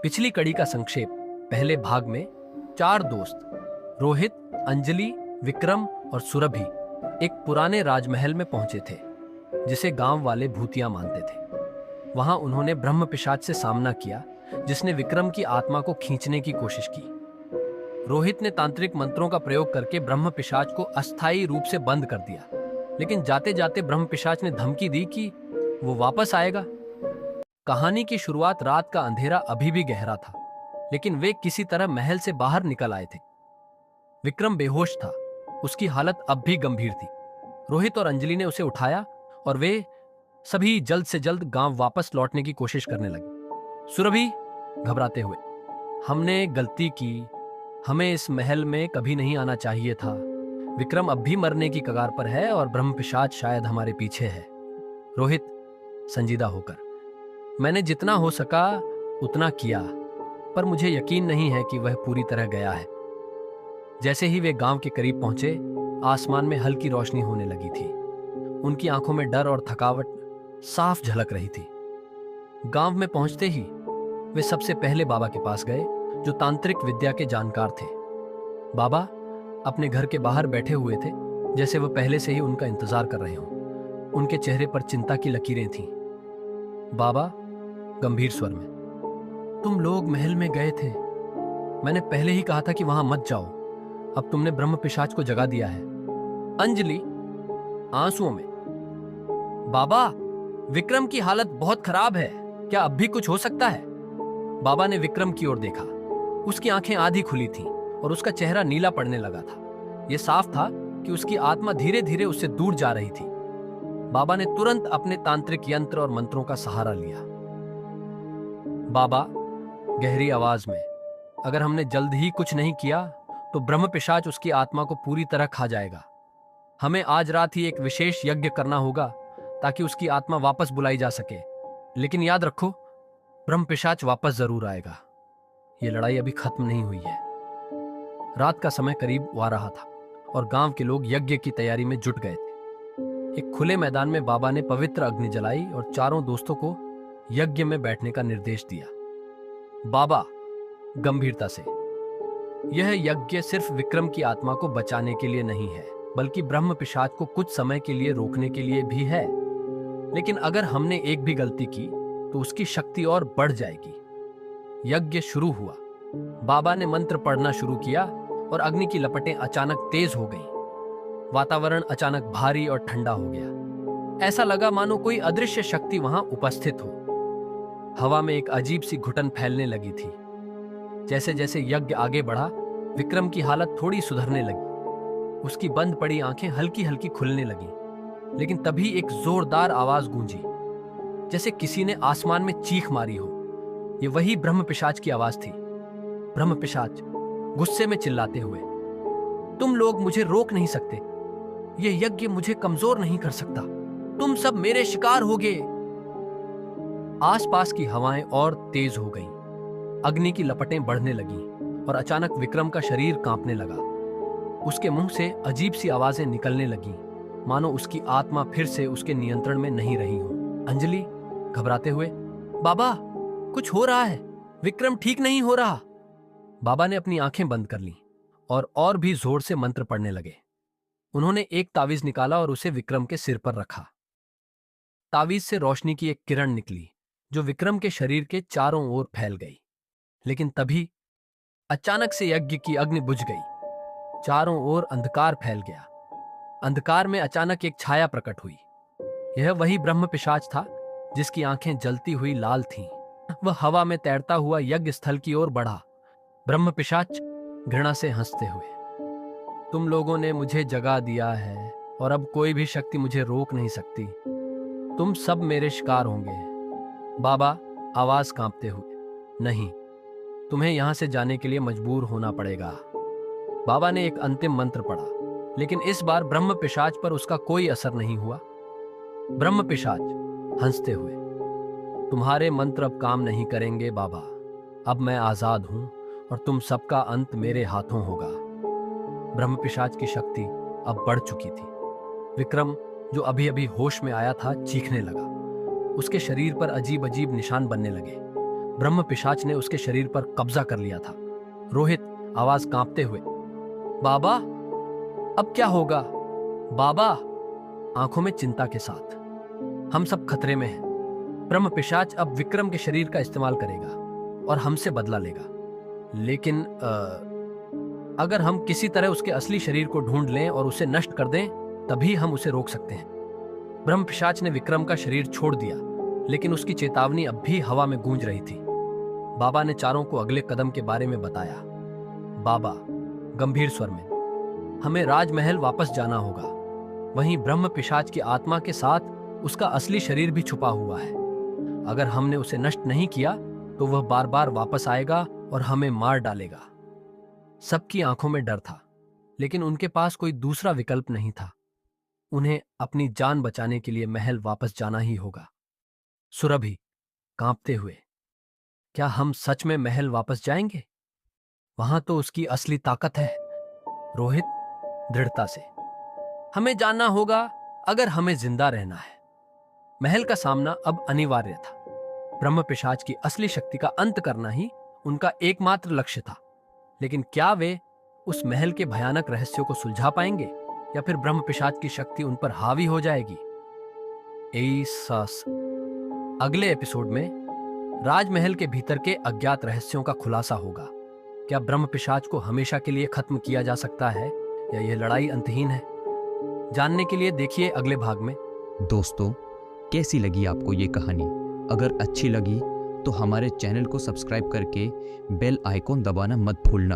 पिछली कड़ी का संक्षेप। पहले भाग में चार दोस्त रोहित, अंजलि, विक्रम और सुरभि एक पुराने राजमहल में पहुंचे थे जिसे गांव वाले भूतिया मानते थे। वहां उन्होंने ब्रह्म पिशाच से सामना किया जिसने विक्रम की आत्मा को खींचने की कोशिश की। रोहित ने तांत्रिक मंत्रों का प्रयोग करके ब्रह्म पिशाच को अस्थायी रूप से बंद कर दिया, लेकिन जाते जाते ब्रह्म पिशाच ने धमकी दी कि वो वापस आएगा। कहानी की शुरुआत रात का अंधेरा अभी भी गहरा था, लेकिन वे किसी तरह महल से बाहर निकल आए थे। विक्रम बेहोश था, उसकी हालत अब भी गंभीर थी। रोहित और अंजलि ने उसे उठाया और वे सभी जल्द से जल्द गांव वापस लौटने की कोशिश करने लगे। सुरभि घबराते हुए, हमने गलती की, हमें इस महल में कभी नहीं आना चाहिए था। विक्रम अब भी मरने की कगार पर है और ब्रह्म पिशाच शायद हमारे पीछे है। रोहित संजीदा होकर, मैंने जितना हो सका उतना किया, पर मुझे यकीन नहीं है कि वह पूरी तरह गया है। जैसे ही वे गांव के करीब पहुंचे, आसमान में हल्की रोशनी होने लगी थी। उनकी आंखों में डर और थकावट साफ झलक रही थी। गांव में पहुंचते ही वे सबसे पहले बाबा के पास गए, जो तांत्रिक विद्या के जानकार थे। बाबा अपने घर के बाहर बैठे हुए थे, जैसे वह पहले से ही उनका इंतजार कर रहे हों। उनके चेहरे पर चिंता की लकीरें थीं। बाबा गंभीर स्वर में, तुम लोग महल में गए थे, मैंने पहले ही कहा था कि वहां मत जाओ। अब तुमने ब्रह्म पिशाच को जगा दिया है। अंजलि आंसुओं में, बाबा विक्रम की हालत बहुत खराब है, क्या अब भी कुछ हो सकता है? बाबा ने विक्रम की ओर देखा। उसकी आंखें आधी खुली थीं और उसका चेहरा नीला पड़ने लगा था। यह साफ था कि उसकी आत्मा धीरे धीरे उससे दूर जा रही थी। बाबा ने तुरंत अपने तांत्रिक यंत्र और मंत्रों का सहारा लिया। बाबा गहरी आवाज में, अगर हमने जल्द ही कुछ नहीं किया तो ब्रह्म पिशाच उसकी आत्मा को पूरी तरह खा जाएगा। हमें आज रात ही एक विशेष यज्ञ करना होगा ताकि उसकी आत्मा वापस बुलाई जा सके। लेकिन याद रखो, ब्रह्म पिशाच वापस जरूर आएगा। यह लड़ाई अभी खत्म नहीं हुई है। रात का समय करीब आ रहा था और गांव के लोग यज्ञ की तैयारी में जुट गए थे। एक खुले मैदान में बाबा ने पवित्र अग्नि जलाई और चारों दोस्तों को यज्ञ में बैठने का निर्देश दिया। बाबा गंभीरता से, यह यज्ञ सिर्फ विक्रम की आत्मा को बचाने के लिए नहीं है, बल्कि ब्रह्म पिशाच को कुछ समय के लिए रोकने के लिए भी है। लेकिन अगर हमने एक भी गलती की तो उसकी शक्ति और बढ़ जाएगी। यज्ञ शुरू हुआ। बाबा ने मंत्र पढ़ना शुरू किया और अग्नि की लपटें अचानक तेज हो गईं। वातावरण अचानक भारी और ठंडा हो गया। ऐसा लगा मानो कोई अदृश्य शक्ति वहां उपस्थित हो। हवा में एक अजीब सी घुटन फैलने लगी थी। जैसे जैसे यज्ञ आगे बढ़ा, विक्रम की हालत थोड़ी सुधरने लगी। उसकी बंद पड़ी आंखें हल्की हल्की खुलने लगीं। लेकिन तभी एक जोरदार आवाज गूंजी, जैसे किसी ने आसमान में चीख मारी हो। यह वही ब्रह्म पिशाच की आवाज थी। ब्रह्म पिशाच गुस्से में चिल्लाते हुए, तुम लोग मुझे रोक नहीं सकते, यह यज्ञ मुझे कमजोर नहीं कर सकता, तुम सब मेरे शिकार होगे। आसपास की हवाएं और तेज हो गईं। अग्नि की लपटें बढ़ने लगीं और अचानक विक्रम का शरीर कांपने लगा। उसके मुंह से अजीब सी आवाजें निकलने लगीं, मानो उसकी आत्मा फिर से उसके नियंत्रण में नहीं रही हो। अंजलि घबराते हुए, बाबा कुछ हो रहा है, विक्रम ठीक नहीं हो रहा। बाबा ने अपनी आंखें बंद कर लीं और भी जोर से मंत्र पढ़ने लगे। उन्होंने एक तावीज निकाला और उसे विक्रम के सिर पर रखा। तावीज से रोशनी की एक किरण निकली जो विक्रम के शरीर के चारों ओर फैल गई। लेकिन तभी अचानक से यज्ञ की अग्नि बुझ गई। चारों ओर अंधकार फैल गया। अंधकार में अचानक एक छाया प्रकट हुई। यह वही ब्रह्म पिशाच था जिसकी आंखें जलती हुई लाल थीं। वह हवा में तैरता हुआ यज्ञ स्थल की ओर बढ़ा। ब्रह्म पिशाच घृणा से हंसते हुए, तुम लोगों ने मुझे जगा दिया है और अब कोई भी शक्ति मुझे रोक नहीं सकती। तुम सब मेरे शिकार होंगे। बाबा आवाज कांपते हुए, नहीं, तुम्हें यहां से जाने के लिए मजबूर होना पड़ेगा। बाबा ने एक अंतिम मंत्र पढ़ा, लेकिन इस बार ब्रह्म पिशाच पर उसका कोई असर नहीं हुआ। ब्रह्म पिशाच हंसते हुए, तुम्हारे मंत्र अब काम नहीं करेंगे बाबा। अब मैं आजाद हूं और तुम सबका अंत मेरे हाथों होगा। ब्रह्म पिशाच की शक्ति अब बढ़ चुकी थी। विक्रम, जो अभी अभी होश में आया था, चीखने लगा। उसके शरीर पर अजीब अजीब निशान बनने लगे, ब्रह्म पिशाच ने उसके शरीर पर कब्जा कर लिया था। रोहित आवाज कांपते हुए, बाबा अब क्या होगा बाबा? आंखों में चिंता के साथ, हम सब खतरे में हैं। ब्रह्म पिशाच अब विक्रम के शरीर का इस्तेमाल करेगा और हमसे बदला लेगा। लेकिन अगर हम किसी तरह उसके असली शरीर को ढूंढ लें और उसे नष्ट कर दें, तभी हम उसे रोक सकते हैं। ब्रह्म पिशाच ने विक्रम का शरीर छोड़ दिया, लेकिन उसकी चेतावनी अब भी हवा में गूंज रही थी। बाबा ने चारों को अगले कदम के बारे में बताया। बाबा गंभीर स्वर में, हमें राजमहल वापस जाना होगा। वहीं ब्रह्म पिशाच की आत्मा के साथ उसका असली शरीर भी छुपा हुआ है। अगर हमने उसे नष्ट नहीं किया तो वह बार बार वापस आएगा और हमें मार डालेगा। सबकी आंखों में डर था, लेकिन उनके पास कोई दूसरा विकल्प नहीं था। उन्हें अपनी जान बचाने के लिए महल वापस जाना ही होगा। सुरभि कांपते हुए, क्या हम सच में महल वापस जाएंगे? वहां तो उसकी असली ताकत है। रोहित दृढ़ता से, हमें जानना होगा अगर हमें जिंदा रहना है। महल का सामना अब अनिवार्य था। ब्रह्म पिशाच की असली शक्ति का अंत करना ही उनका एकमात्र लक्ष्य था। लेकिन क्या वे उस महल के भयानक रहस्यों को सुलझा पाएंगे, या फिर ब्रह्म पिशाच की शक्ति उन पर हावी हो जाएगी? अगले एपिसोड में राजमहल के भीतर के अज्ञात रहस्यों का खुलासा होगा। क्या ब्रह्म पिशाच को हमेशा के लिए खत्म किया जा सकता है, या यह लड़ाई अंतहीन है? जानने के लिए देखिए अगले भाग में। दोस्तों, कैसी लगी आपको ये कहानी? अगर अच्छी लगी तो हमारे चैनल को सब्सक्राइब करके बेल आइकॉन दबाना मत भूलना।